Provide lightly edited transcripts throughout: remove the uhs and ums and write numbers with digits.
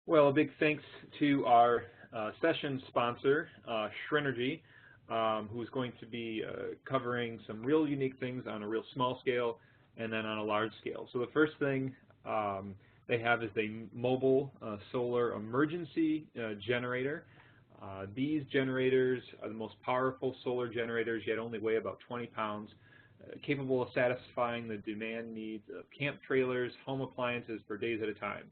Well, a big thanks to our session sponsor, Shrinergy, who's going to be covering some real unique things on a real small scale and then on a large scale. So the first thing they have is a mobile solar emergency generator. These generators are the most powerful solar generators, yet only weigh about 20 pounds, capable of satisfying the demand needs of camp trailers, home appliances for days at a time.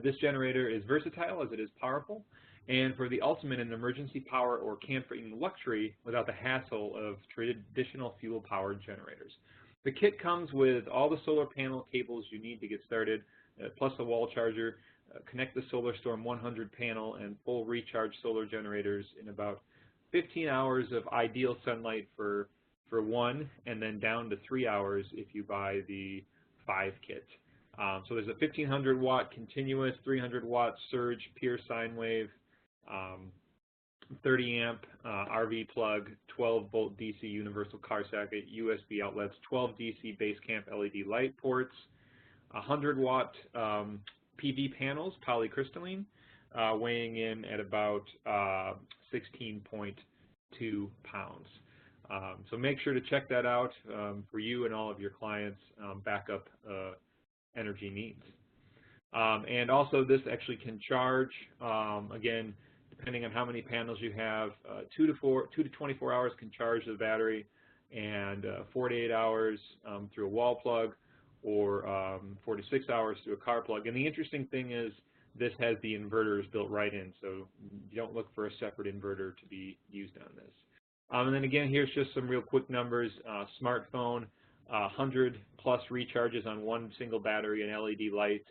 This generator is versatile as it is powerful, and for the ultimate in emergency power or camping luxury without the hassle of traditional fuel-powered generators. The kit comes with all the solar panel cables you need to get started, plus a wall charger. Connect the SolarStorm 100 panel and full recharge solar generators in about 15 hours of ideal sunlight for one, and then down to 3 hours if you buy the 5 kit. So there's a 1500 watt continuous, 300 watt surge pure sine wave, 30 amp RV plug, 12 volt DC universal car socket, USB outlets, 12 DC base camp LED light ports, 100 watt PV panels, polycrystalline, weighing in at about 16.2 pounds. So make sure to check that out for you and all of your clients' backup energy needs. And also this actually can charge, again, depending on how many panels you have, 2 to 24 hours can charge the battery, and 4 to 8 hours through a wall plug, or 4 to 6 hours through a car plug. And the interesting thing is this has the inverters built right in, so you don't look for a separate inverter to be used on this. And then again, here's just some real quick numbers. Smartphone, 100 plus recharges on one single battery and LED light.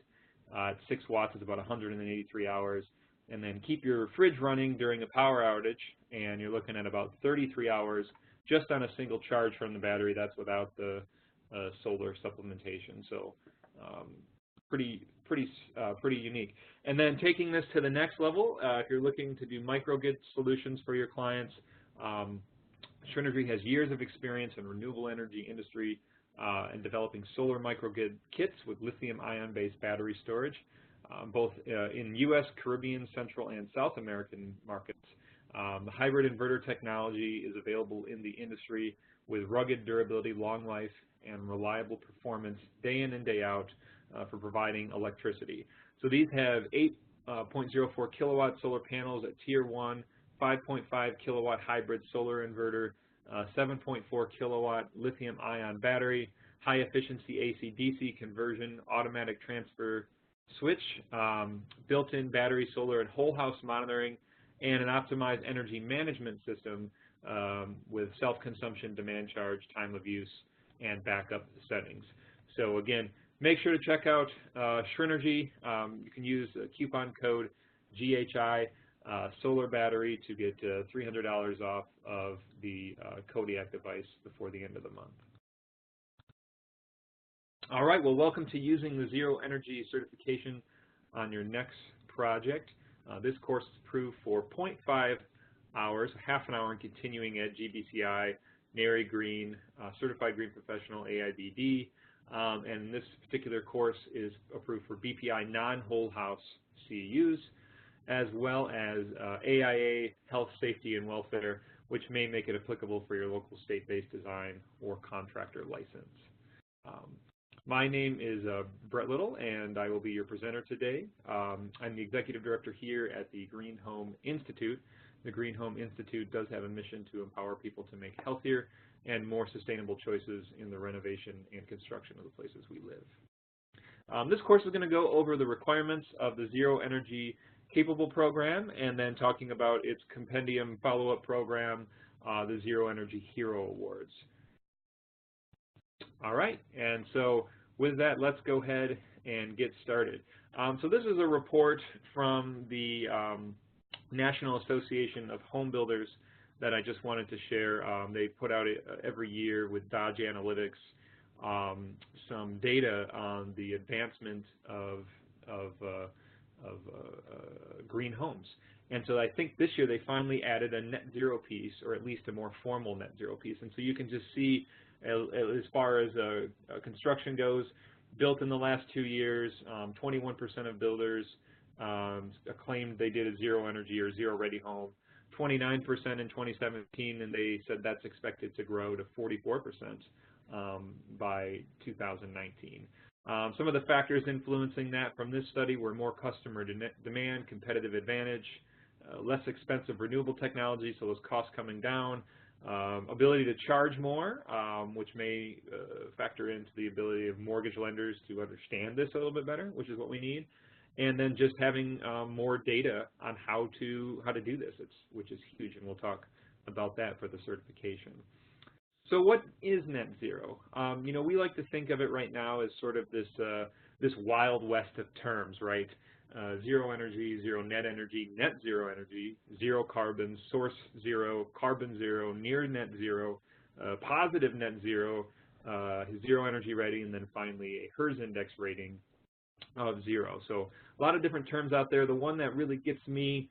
At 6 watts is about 183 hours. And then keep your fridge running during a power outage, and you're looking at about 33 hours just on a single charge from the battery. That's without the solar supplementation. So pretty unique. And then taking this to the next level, if you're looking to do microgrid solutions for your clients, Shrinergy has years of experience in renewable energy industry and developing solar microgrid kits with lithium-ion based battery storage, both in U.S., Caribbean, Central, and South American markets. The hybrid inverter technology is available in the industry with rugged durability, long life, and reliable performance day in and day out for providing electricity. So these have 8.04 kilowatt solar panels at Tier 1, 5.5 kilowatt hybrid solar inverter, 7.4 kilowatt lithium-ion battery, high efficiency AC-DC conversion, automatic transfer switch, built-in battery, solar, and whole house monitoring, and an optimized energy management system with self-consumption, demand charge, time of use, and backup settings. So again, make sure to check out Shrinergy. You can use the coupon code GHI solar battery to get $300 off of the Kodiak device before the end of the month. All right, well, welcome to using the Zero Energy certification on your next project. This course is approved for 0.5 hours, half an hour, and continuing at GBCI, NARI Green, Certified Green Professional, AIBD, and this particular course is approved for BPI non-whole house CEUs, as well as AIA, Health, Safety, and Welfare, which may make it applicable for your local state-based design or contractor license. My name is Brett Little, and I will be your presenter today. I'm the Executive Director here at the Green Home Institute. The Green Home Institute does have a mission to empower people to make healthier and more sustainable choices in the renovation and construction of the places we live. This course is going to go over the requirements of the Zero Energy Capable program, and then talking about its compendium follow-up program, the Zero Energy Hero Awards. All right, and so with that, let's go ahead and get started. So this is a report from the National Association of Home Builders that I just wanted to share. They put out every year with Dodge Analytics some data on the advancement of green homes. And so I think this year they finally added a net zero piece, or at least a more formal net zero piece. And so you can just see, as far as construction goes, built in the last 2 years, 21% of builders claimed they did a zero energy or zero ready home, 29% in 2017, and they said that's expected to grow to 44% by 2019. Some of the factors influencing that from this study were more customer demand, competitive advantage, less expensive renewable technology, so those costs coming down, ability to charge more, which may factor into the ability of mortgage lenders to understand this a little bit better, which is what we need, and then just having more data on how to do this, which is huge, and we'll talk about that for the certification. So what is net zero? You know, we like to think of it right now as sort of this wild west of terms, right? Zero energy, zero net energy, net zero energy, zero carbon, source zero, carbon zero, near net zero, positive net zero, zero energy ready, and then finally a HERS index rating of zero. So a lot of different terms out there. The one that really gets me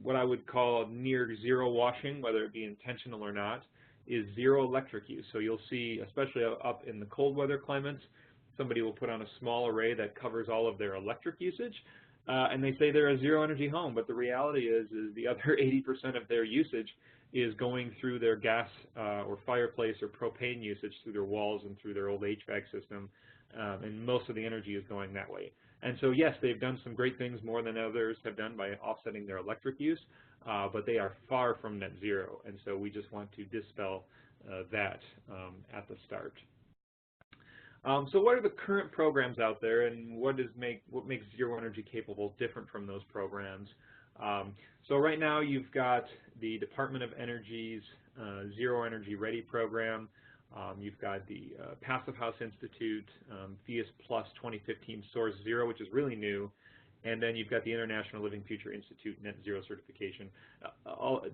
what I would call near zero washing, whether it be intentional or not, is zero electric use. So you'll see, especially up in the cold weather climates, somebody will put on a small array that covers all of their electric usage, and they say they're a zero energy home, but the reality is the other 80% of their usage is going through their gas or fireplace or propane usage through their walls and through their old HVAC system, and most of the energy is going that way. And so yes, they've done some great things more than others have done by offsetting their electric use, but they are far from net zero, and so we just want to dispel that at the start. So what are the current programs out there, and what makes zero energy capable different from those programs? So right now you've got the Department of Energy's Zero Energy Ready program. You've got the Passivhaus Institute, FIAS Plus 2015 Source Zero, which is really new. And then you've got the International Living Future Institute Net Zero certification.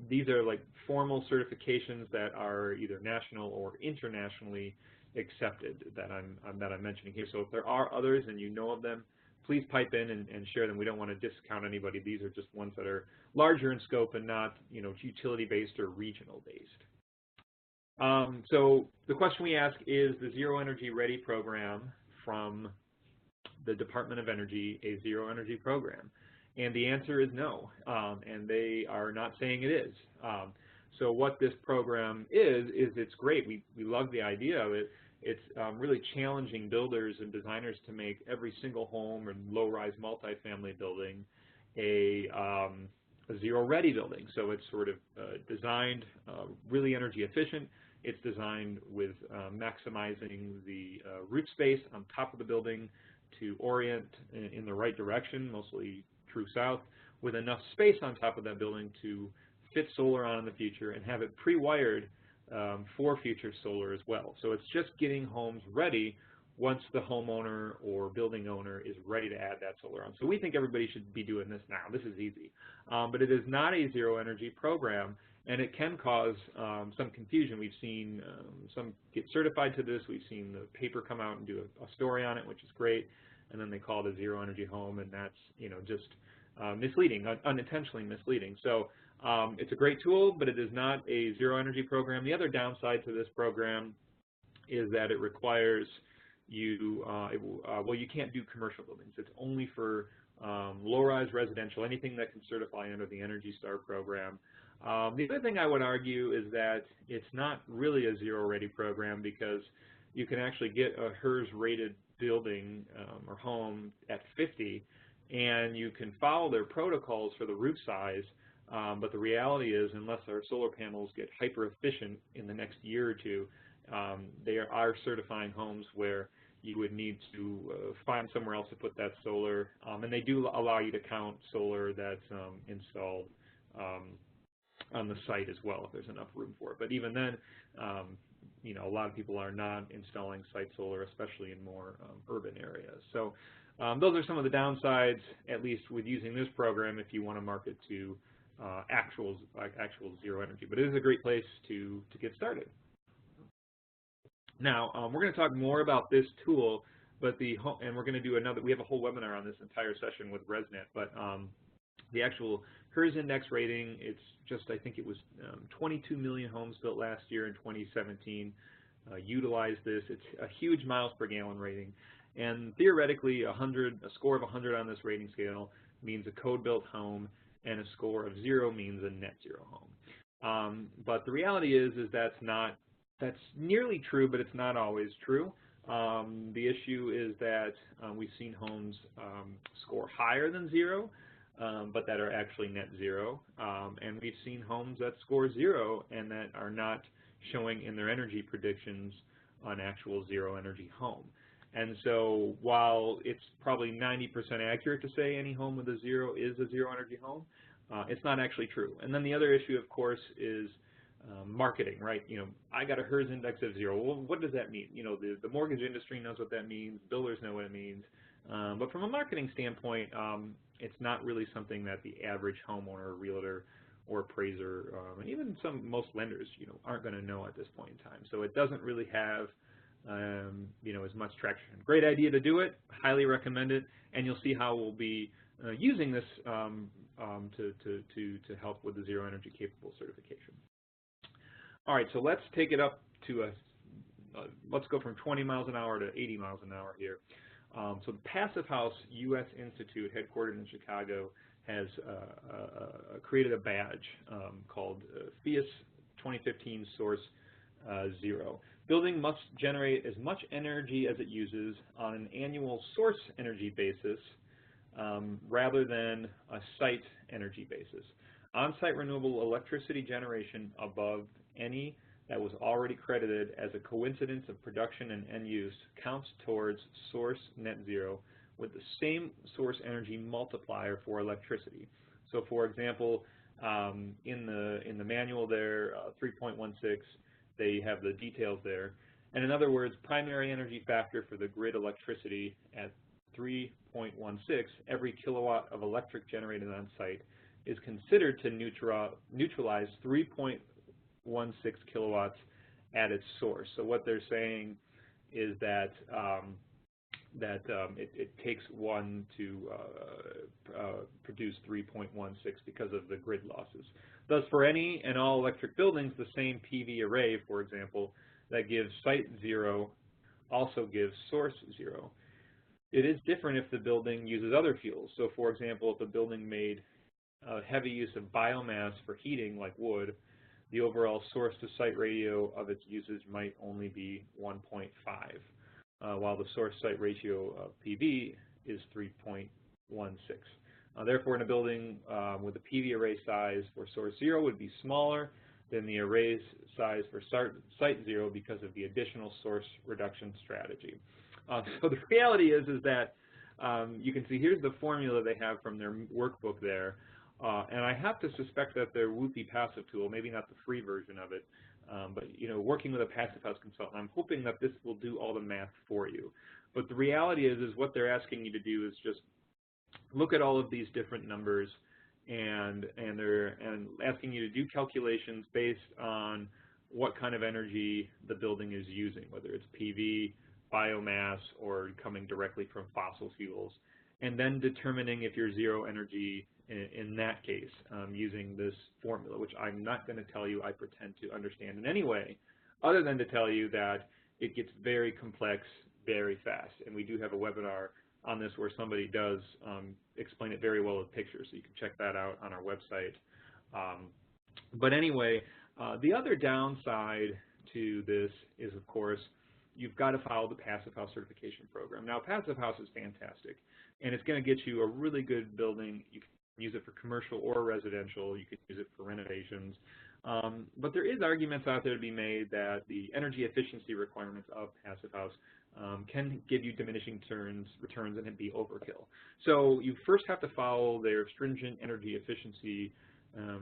These are like formal certifications that are either national or internationally accepted that I'm mentioning here. So if there are others and you know of them, please pipe in and share them. We don't want to discount anybody. These are just ones that are larger in scope and not, you know, utility-based or regional-based. So the question we ask is the Zero Energy Ready program from the Department of Energy a zero energy program? And the answer is no, and they are not saying it is. So what this program is it's great. We love the idea of it. It's really challenging builders and designers to make every single home and low-rise multifamily building a zero-ready building. So it's sort of designed really energy efficient. It's designed with maximizing the roof space on top of the building to orient in the right direction, mostly true south, with enough space on top of that building to fit solar on in the future and have it pre-wired for future solar as well. So it's just getting homes ready once the homeowner or building owner is ready to add that solar on. So we think everybody should be doing this now. This is easy. But it is not a zero energy program, and it can cause some confusion. We've seen some get certified to this. We've seen the paper come out and do a story on it, which is great, and then they call it a zero energy home, and that's, you know, just misleading, unintentionally misleading. So it's a great tool, but it is not a zero energy program. The other downside to this program is that it requires you, well, you can't do commercial buildings. It's only for low-rise residential, anything that can certify under the Energy Star program. The other thing I would argue is that it's not really a zero-ready program because you can actually get a HERS-rated building or home at 50, and you can follow their protocols for the roof size, but the reality is, unless our solar panels get hyper-efficient in the next year or two, they are certifying homes where you would need to find somewhere else to put that solar, and they do allow you to count solar that's installed on the site as well if there's enough room for it. But even then, you know, a lot of people are not installing site solar, especially in more urban areas. So those are some of the downsides, at least with using this program, if you want to market to actual zero energy. But it is a great place to get started. Now, we're going to talk more about this tool, but and we're going to do another, we have a whole webinar on this entire session with ResNet, but the actual HERS index rating, it's just, I think it was 22 million homes built last year in 2017 utilized this. It's a huge miles per gallon rating, And theoretically, a score of 100 on this rating scale means a code-built home, and a score of 0 means a net zero home. But the reality is that's nearly true, but it's not always true. The issue is that we've seen homes score higher than 0, but that are actually net zero. And we've seen homes that score 0 and that are not showing in their energy predictions an actual zero energy home. And so while it's probably 90% accurate to say any home with a 0 is a zero energy home, it's not actually true. And then the other issue, of course, is marketing, right? I got a HERS index of 0. Well, what does that mean? The mortgage industry knows what that means. Builders know what it means. But from a marketing standpoint, it's not really something that the average homeowner, realtor, or appraiser, and even most lenders, aren't going to know at this point in time. So it doesn't really have, as much traction. Great idea to do it. Highly recommend it, and you'll see how we'll be using this to help with the zero energy capable certification. All right, so let's take it up to let's go from 20 miles an hour to 80 miles an hour here. So the Passivhaus U.S. Institute, headquartered in Chicago, has created a badge called FIAS 2015 Source 0. Building must generate as much energy as it uses on an annual source energy basis rather than a site energy basis. On-site renewable electricity generation above any that was already credited as a coincidence of production and end use counts towards source net zero with the same source energy multiplier for electricity. So for example, in the manual there, 3.16, they have the details there. And in other words, primary energy factor for the grid electricity at 3.16, every kilowatt of electric generated on site is considered to neutralize 3.16 kilowatts at its source. So what they're saying is that it takes 1 to produce 3.16 because of the grid losses. Thus, for any and all electric buildings, the same PV array, for example, that gives site 0 also gives source 0. It is different if the building uses other fuels. So for example, if a building made heavy use of biomass for heating, like wood, the overall source-to-site ratio of its usage might only be 1.5, while the source-site ratio of PV is 3.16. Therefore, in a building with a PV array size for source 0 would be smaller than the array's size for site 0 because of the additional source reduction strategy. So the reality is that you can see here's the formula they have from their workbook there. And I have to suspect that their WUPI passive tool, maybe not the free version of it, but working with a Passivhaus consultant, I'm hoping that this will do all the math for you. But the reality is what they're asking you to do is just look at all of these different numbers, and they're asking you to do calculations based on what kind of energy the building is using, whether it's PV, biomass, or coming directly from fossil fuels, and then determining if you're zero energy in that case, using this formula, which I'm not going to tell you I pretend to understand in any way, other than to tell you that it gets very complex very fast. And we do have a webinar on this where somebody does explain it very well with pictures, so you can check that out on our website. But anyway, the other downside to this is, of course, you've got to follow the Passivhaus certification program. Now, Passivhaus is fantastic, and it's going to get you a really good building. You can use it for commercial or residential. You can use it for renovations. But there is arguments out there to be made that the energy efficiency requirements of Passivhaus can give you diminishing returns and be overkill. So you first have to follow their stringent energy efficiency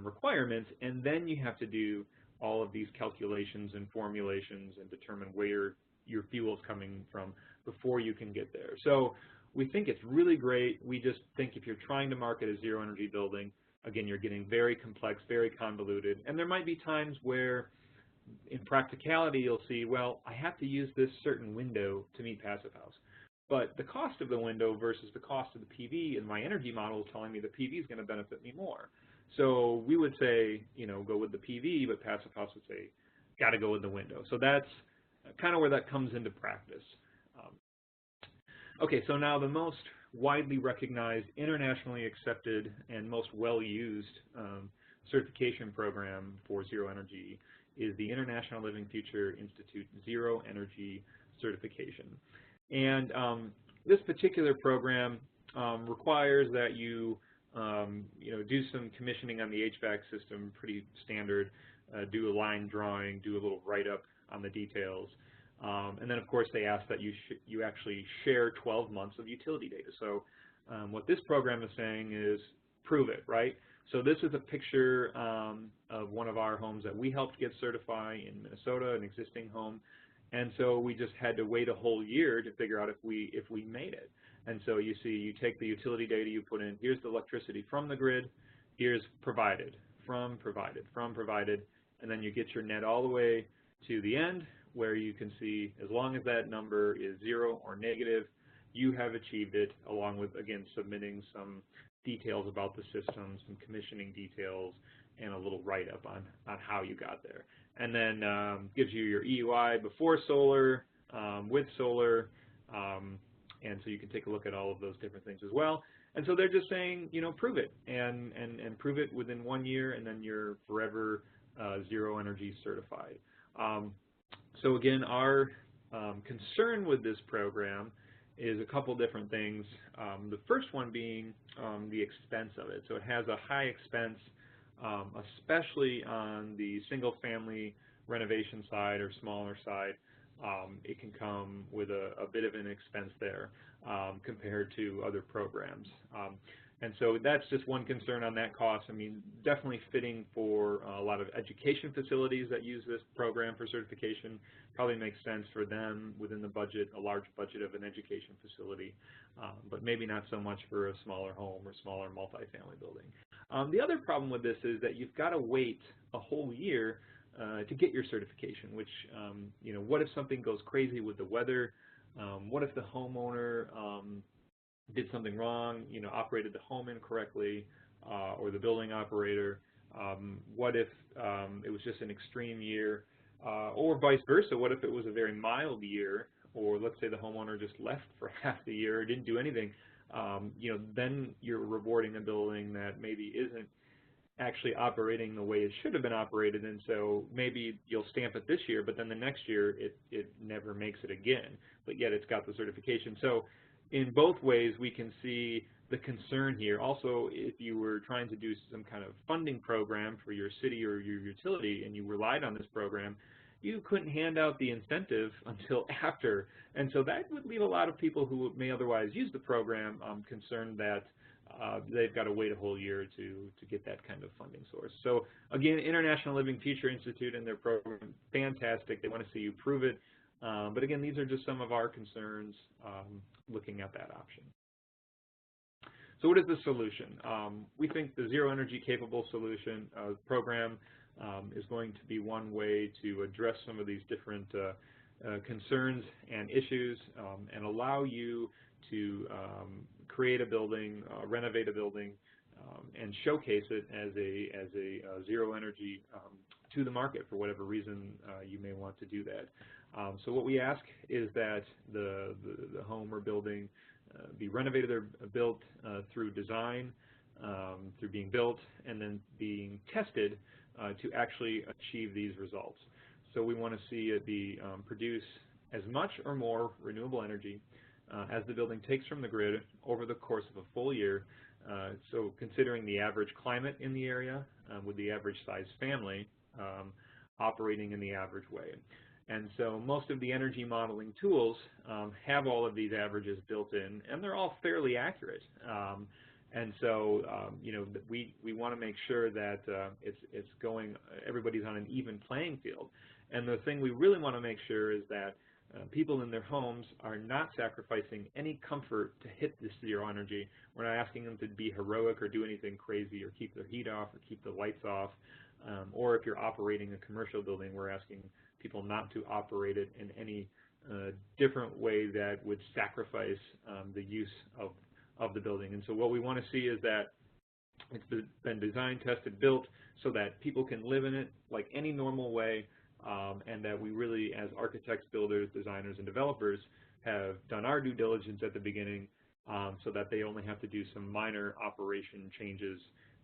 requirements, and then you have to do all of these calculations and formulations and determine where your fuel is coming from before you can get there. So we think it's really great. We just think if you're trying to market a zero energy building, again, you're getting very complex, very convoluted, and there might be times where in practicality you'll see, well, I have to use this certain window to meet Passivhaus. But the cost of the window versus the cost of the PV in my energy model is telling me the PV is going to benefit me more. So we would say, go with the PV, but Passivhaus would say, got to go with the window. So that's kind of where that comes into practice. Okay, so now the most widely recognized, internationally accepted, and most well-used certification program for zero energy is the International Living Future Institute Zero Energy Certification. And this particular program requires that you do some commissioning on the HVAC system, pretty standard, do a line drawing, do a little write-up on the details. And then, of course, they ask that you actually share 12 months of utility data. So what this program is saying is prove it, right? So this is a picture of one of our homes that we helped get certified in Minnesota, an existing home. And so we just had to wait a whole year to figure out if we made it. And so you see, you take the utility data you put in, here's the electricity from the grid, here's provided, from provided, and then you get your net all the way to the end, where you can see as long as that number is 0 or negative, you have achieved it, along with, again, submitting some details about the system, some commissioning details, and a little write-up on how you got there. And then gives you your EUI before solar, with solar, and so you can take a look at all of those different things as well. And so they're just saying, prove it, and prove it within 1 year, and then you're forever zero energy certified. So again, our concern with this program is a couple different things. The first one being the expense of it. So it has a high expense, especially on the single-family renovation side or smaller side. It can come with a bit of an expense there compared to other programs. And so that's just one concern on that cost. I mean, definitely fitting for a lot of education facilities that use this program for certification. Probably makes sense for them within the budget, a large budget of an education facility, but maybe not so much for a smaller home or smaller multifamily building. The other problem with this is that you've got to wait a whole year to get your certification, which, what if something goes crazy with the weather? What if the homeowner did something wrong, operated the home incorrectly, or the building operator? What if it was just an extreme year, or vice versa? What if it was a very mild year, or let's say the homeowner just left for half the year or didn't do anything? Then you're rewarding a building that maybe isn't actually operating the way it should have been operated, and so maybe you'll stamp it this year, but then the next year it never makes it again, but yet it's got the certification. So in both ways, we can see the concern here. Also, if you were trying to do some kind of funding program for your city or your utility and you relied on this program, you couldn't hand out the incentive until after. And so that would leave a lot of people who may otherwise use the program concerned that they've got to wait a whole year to get that kind of funding source. So again, International Living Future Institute and their program, fantastic. They want to see you prove it. But again, these are just some of our concerns looking at that option. So what is the solution? We think the zero energy capable solution program is going to be one way to address some of these different concerns and issues and allow you to create a building, renovate a building, and showcase it as a zero energy to the market for whatever reason you may want to do that. So what we ask is that the home or building be renovated or built through design, through being built, and then being tested to actually achieve these results. So we want to see it be produce as much or more renewable energy as the building takes from the grid over the course of a full year. So considering the average climate in the area with the average size family operating in the average way. And so most of the energy modeling tools have all of these averages built in, and they're all fairly accurate. And so, we want to make sure that it's going, everybody's on an even playing field. And the thing we really want to make sure is that people in their homes are not sacrificing any comfort to hit this zero energy. We're not asking them to be heroic or do anything crazy or keep their heat off or keep the lights off. Or if you're operating a commercial building, we're asking people not to operate it in any different way that would sacrifice the use of the building. And so what we want to see is that it's been designed, tested, built so that people can live in it like any normal way, and that we really, as architects, builders, designers, and developers, have done our due diligence at the beginning, so that they only have to do some minor operation changes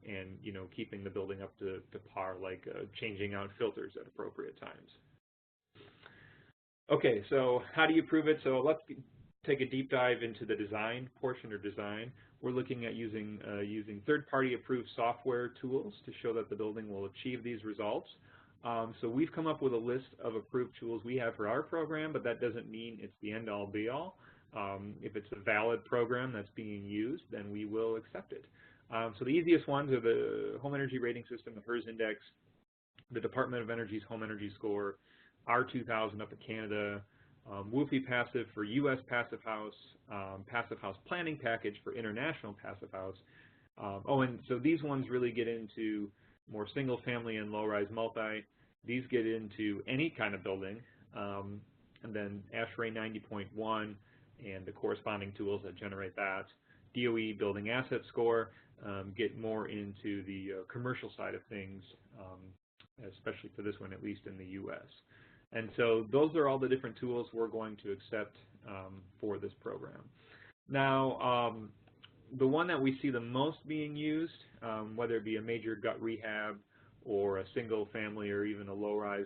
and, you know, keeping the building up to par, like changing out filters at appropriate times. Okay, so how do you prove it? So let's take a deep dive into the design portion or design. We're looking at using third-party approved software tools to show that the building will achieve these results. So we've come up with a list of approved tools we have for our program, but that doesn't mean it's the end-all be-all. If it's a valid program that's being used, then we will accept it. So the easiest ones are the Home Energy Rating System, the HERS Index, the Department of Energy's Home Energy Score, R2000 up in Canada, ILFI Passive for U.S. Passivhaus, Passivhaus Planning Package for International Passivhaus. Oh, and so these ones really get into more single-family and low-rise multi. These get into any kind of building, and then ASHRAE 90.1 and the corresponding tools that generate that. DOE Building Asset Score get more into the commercial side of things, especially for this one, at least in the U.S. And so those are all the different tools we're going to accept for this program. Now, the one that we see the most being used, whether it be a major gut rehab or a single family or even a low-rise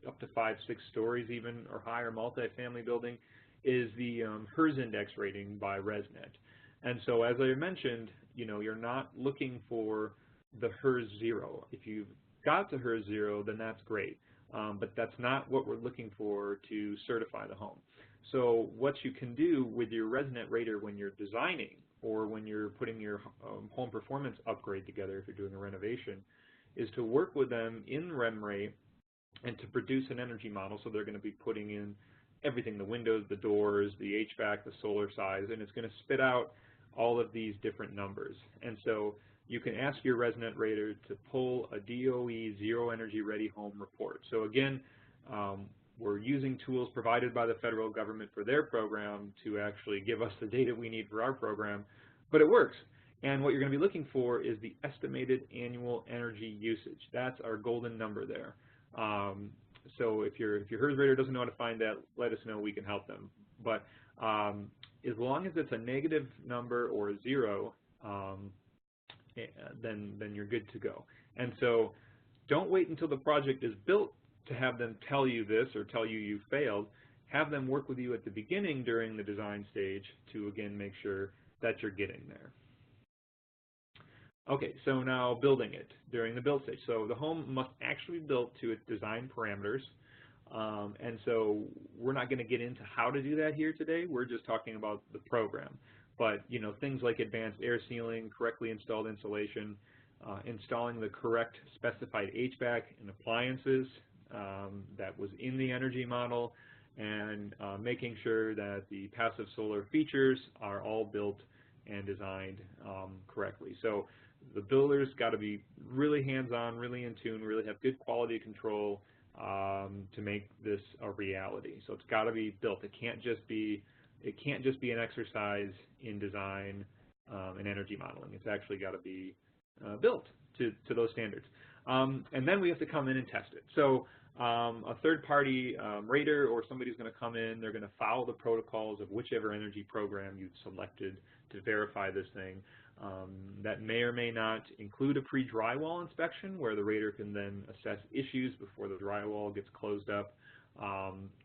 up to 5-6 stories even or higher multi-family building, is the HERS Index rating by ResNet. And so as I mentioned, you know, you're not looking for the HERS 0. If you've got the HERS 0, then that's great. But that's not what we're looking for to certify the home. So what you can do with your ResNet rater when you're designing or when you're putting your home performance upgrade together if you're doing a renovation is to work with them in REMRate and to produce an energy model. So they're going to be putting in everything, the windows, the doors, the HVAC, the solar size, and it's going to spit out all of these different numbers. And so you can ask your ResNet rater to pull a DOE Zero Energy Ready Home report. So again, we're using tools provided by the federal government for their program to actually give us the data we need for our program, but it works. And what you're going to be looking for is the estimated annual energy usage. That's our golden number there. So if your HERS rater doesn't know how to find that, let us know, we can help them. But as long as it's a negative number or a 0, then you're good to go. And so don't wait until the project is built to have them tell you this or tell you you failed. Have them work with you at the beginning during the design stage to, again, make sure that you're getting there. Okay, so now building it during the build stage. So the home must actually be built to its design parameters. And so we're not going to get into how to do that here today. We're just talking about the program. But, you know, things like advanced air sealing, correctly installed insulation, installing the correct specified HVAC and appliances that was in the energy model, and making sure that the passive solar features are all built and designed correctly. So the builder's got to be really hands-on, really in tune, really have good quality control to make this a reality. So it's got to be built. It can't just be an exercise in design and energy modeling. It's actually got to be built to those standards. And then we have to come in and test it. So a third-party rater or somebody who's going to come in, they're going to follow the protocols of whichever energy program you've selected to verify this thing. That may or may not include a pre-drywall inspection where the rater can then assess issues before the drywall gets closed up.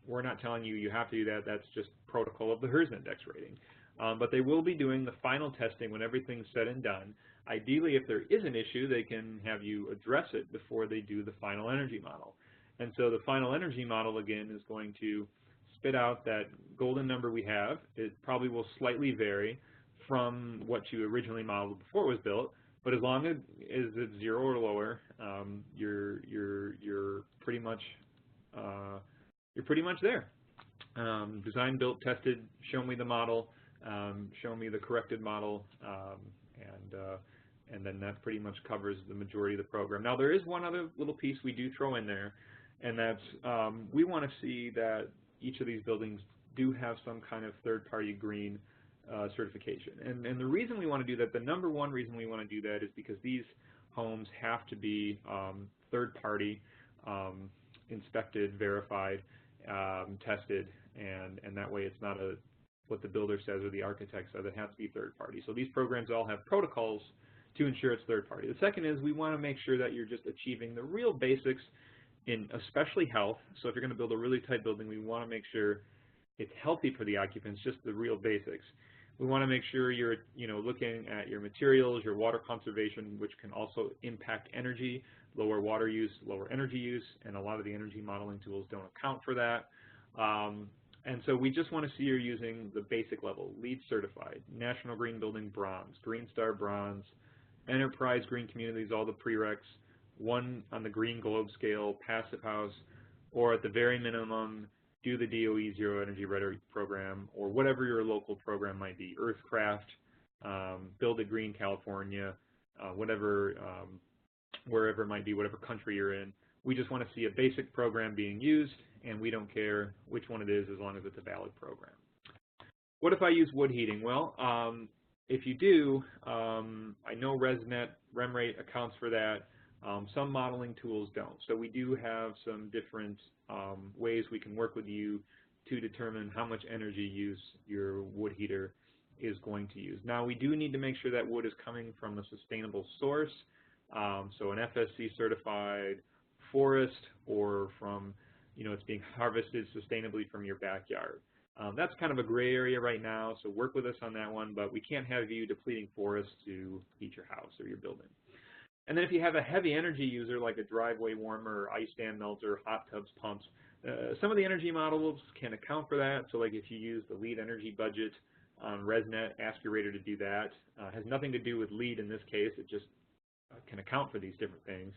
We're not telling you you have to do that. That's just protocol of the HERS Index rating. But they will be doing the final testing when everything's said and done. Ideally, if there is an issue, they can have you address it before they do the final energy model. And so the final energy model, again, is going to spit out that golden number we have. It probably will slightly vary from what you originally modeled before it was built, but as long as it's 0 or lower, you're pretty much there. Design, built, tested. Show me the model. Show me the corrected model, and then that pretty much covers the majority of the program. Now there is one other little piece we do throw in there, and that's we want to see that each of these buildings do have some kind of third-party green certification. And the reason we want to do that, the number one reason we want to do that is because these homes have to be third-party inspected, verified, tested, and that way it's not what the builder says or the architect says. It has to be third party. So these programs all have protocols to ensure it's third party. The second is we want to make sure that you're just achieving the real basics in especially health. So if you're going to build a really tight building, we want to make sure it's healthy for the occupants, just the real basics. We want to make sure you're looking at your materials, your water conservation, which can also impact energy, lower water use, lower energy use, and a lot of the energy modeling tools don't account for that. And so we just want to see you're using the basic level, LEED certified, National Green Building Bronze, Green Star Bronze, Enterprise Green Communities, all the prereqs, one on the Green Globe scale, Passivhaus, or at the very minimum, do the DOE Zero Energy Ready program, or whatever your local program might be, Earthcraft, Build a Green California, whatever, wherever it might be, whatever country you're in. We just want to see a basic program being used, and we don't care which one it is as long as it's a valid program. What if I use wood heating? Well, if you do, I know ResNet, RemRate accounts for that. Some modeling tools don't. So we do have some different ways we can work with you to determine how much energy use your wood heater is going to use. Now, we do need to make sure that wood is coming from a sustainable source, so an FSC certified forest, or from, it's being harvested sustainably from your backyard. That's kind of a gray area right now, so work with us on that one, but we can't have you depleting forests to heat your house or your building. And then if you have a heavy energy user like a driveway warmer, or ice dam melter, hot tubs, pumps, some of the energy models can account for that. So like if you use the LEED energy budget on ResNet, ask your rater to do that. Has nothing to do with LEED in this case. It just can account for these different things.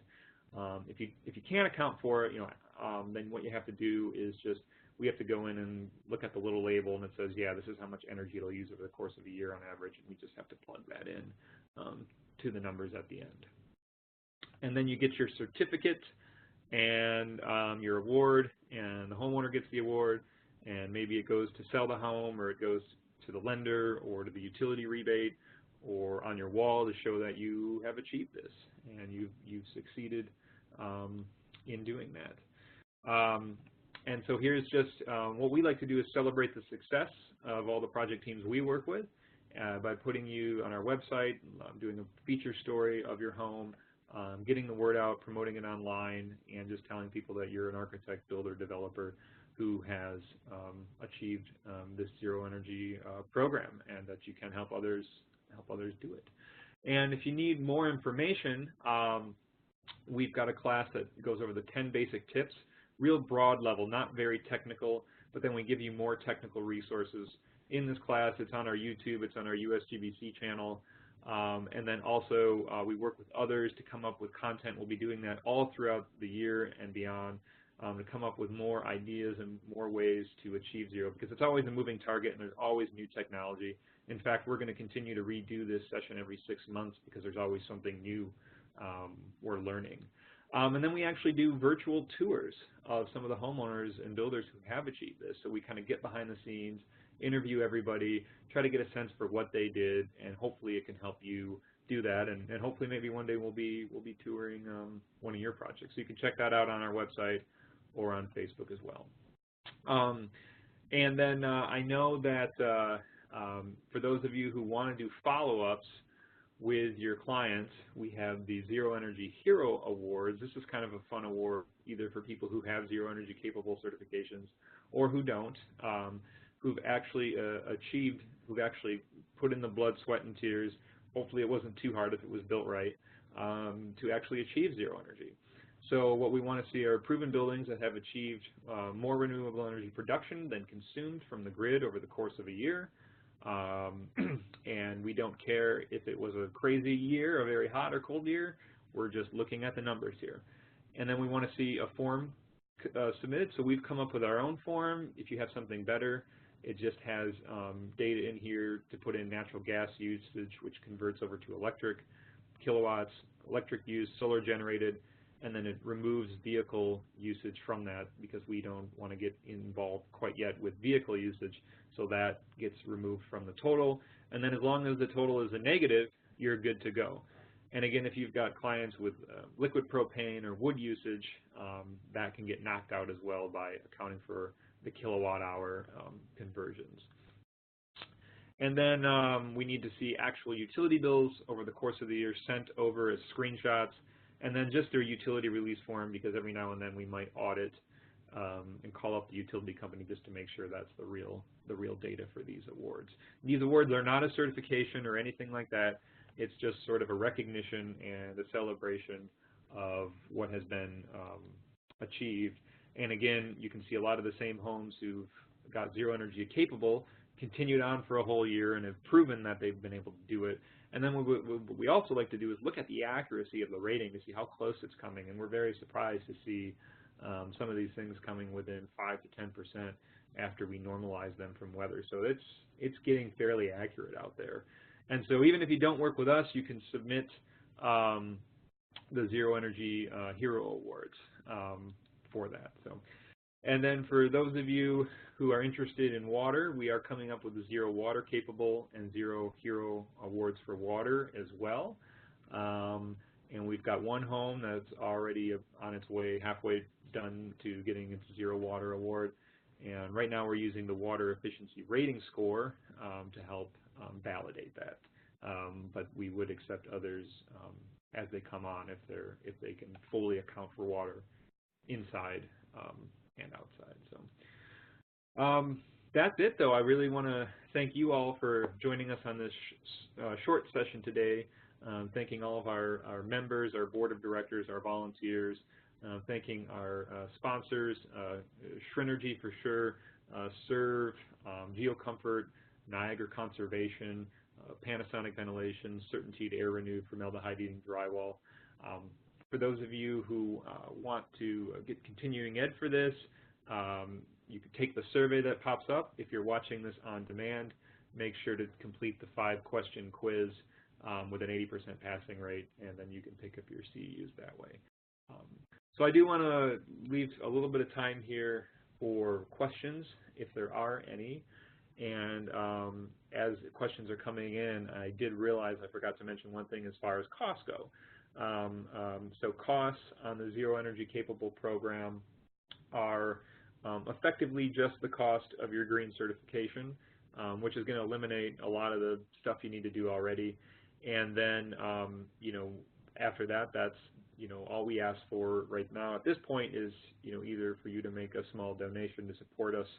If you can't account for it, then what you have to do is we have to go in and look at the little label, and it says, yeah, this is how much energy it'll use over the course of a year on average, and we just have to plug that in to the numbers at the end. And then you get your certificate and your award, and the homeowner gets the award, and maybe it goes to sell the home, or it goes to the lender, or to the utility rebate, or on your wall to show that you have achieved this and you've succeeded in doing that. And so here's just what we like to do is celebrate the success of all the project teams we work with by putting you on our website, doing a feature story of your home, getting the word out, promoting it online, and just telling people that you're an architect, builder, developer who has achieved this zero energy program, and that you can help others do it. And if you need more information, we've got a class that goes over the 10 basic tips, real broad level, not very technical, but then we give you more technical resources in this class. It's on our YouTube, it's on our USGBC channel, and then also we work with others to come up with content. We'll be doing that all throughout the year and beyond to come up with more ideas and more ways to achieve zero, because it's always a moving target and there's always new technology. In fact, we're going to continue to redo this session every 6 months because there's always something new we're learning. And then we actually do virtual tours of some of the homeowners and builders who have achieved this. So we kind of get behind the scenes, interview everybody, try to get a sense for what they did, and hopefully it can help you do that. And hopefully maybe one day we'll be touring one of your projects. So you can check that out on our website or on Facebook as well. And then I know that for those of you who want to do follow-ups with your clients, we have the Zero Energy Hero Awards. This is kind of a fun award, either for people who have zero energy capable certifications or who don't, who've actually achieved, who've actually put in the blood, sweat, and tears. Hopefully it wasn't too hard if it was built right, to actually achieve zero energy. So what we want to see are proven buildings that have achieved more renewable energy production than consumed from the grid over the course of a year. And we don't care if it was a crazy year, a very hot or cold year. We're just looking at the numbers here. And then we want to see a form submitted. So we've come up with our own form. If you have something better, it just has data in here to put in natural gas usage, which converts over to electric, kilowatts, electric use, solar generated, and then it removes vehicle usage from that because we don't want to get involved quite yet with vehicle usage, so that gets removed from the total. And then as long as the total is a negative, you're good to go. And again, if you've got clients with liquid propane or wood usage, that can get knocked out as well by accounting for the kilowatt hour conversions. And then we need to see actual utility bills over the course of the year sent over as screenshots, and then just their utility release form, because every now and then we might audit and call up the utility company just to make sure that's the real data for these awards. These awards are not a certification or anything like that. It's just sort of a recognition and a celebration of what has been achieved. And again, you can see a lot of the same homes who've got zero energy capable continued on for a whole year and have proven that they've been able to do it. And then what we also like to do is look at the accuracy of the rating to see how close it's coming. And we're very surprised to see some of these things coming within 5 to 10% after we normalize them from weather. So it's getting fairly accurate out there. And so even if you don't work with us, you can submit the Zero Energy Hero Awards for that. So, and then for those of you who are interested in water, we are coming up with the Zero Water Capable and Zero Hero Awards for water as well. And we've got one home that's already on its way, halfway done to getting its Zero Water Award. And right now we're using the Water Efficiency Rating Score to help validate that. But we would accept others as they come on if they can fully account for water inside and outside. So that's it, though. I really want to thank you all for joining us on this short session today. Thanking all of our members, our board of directors, our volunteers, thanking our sponsors, Shrinergy for sure, Serve, GeoComfort, Niagara Conservation, Panasonic Ventilation, Certainty Air Renew, Formaldehyde Heating Drywall. For those of you who want to get continuing ed for this, you can take the survey that pops up. If you're watching this on demand, make sure to complete the 5-question quiz with an 80% passing rate, and then you can pick up your CEUs that way. So I do want to leave a little bit of time here for questions, if there are any. And as questions are coming in, I did realize I forgot to mention one thing as far as costs go. So costs on the Zero Energy Capable program are effectively just the cost of your green certification, which is going to eliminate a lot of the stuff you need to do already. And then, you know, after that, that's, you know, all we ask for right now at this point is, you know, either for you to make a small donation to support us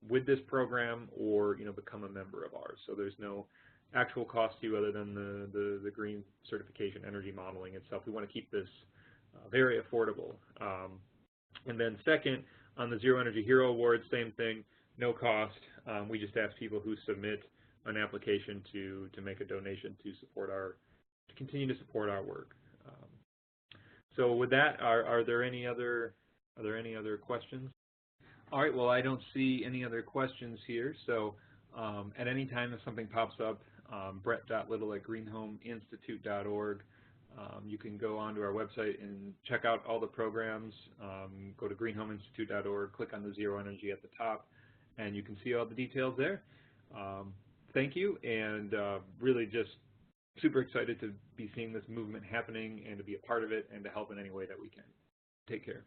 with this program, or, you know, become a member of ours. So there's no actual cost to you other than the green certification energy modeling itself. We want to keep this very affordable. And then second, on the Zero Energy Hero Awards, same thing, no cost. We just ask people who submit an application to make a donation to continue to support our work. So with that, are there any other questions? All right. Well, I don't see any other questions here. So at any time if something pops up, brett.little@greenhomeinstitute.org. You can go onto our website and check out all the programs. Go to greenhomeinstitute.org, click on the Zero Energy at the top, and you can see all the details there. Thank you, and really just super excited to be seeing this movement happening and to be a part of it and to help in any way that we can. Take care.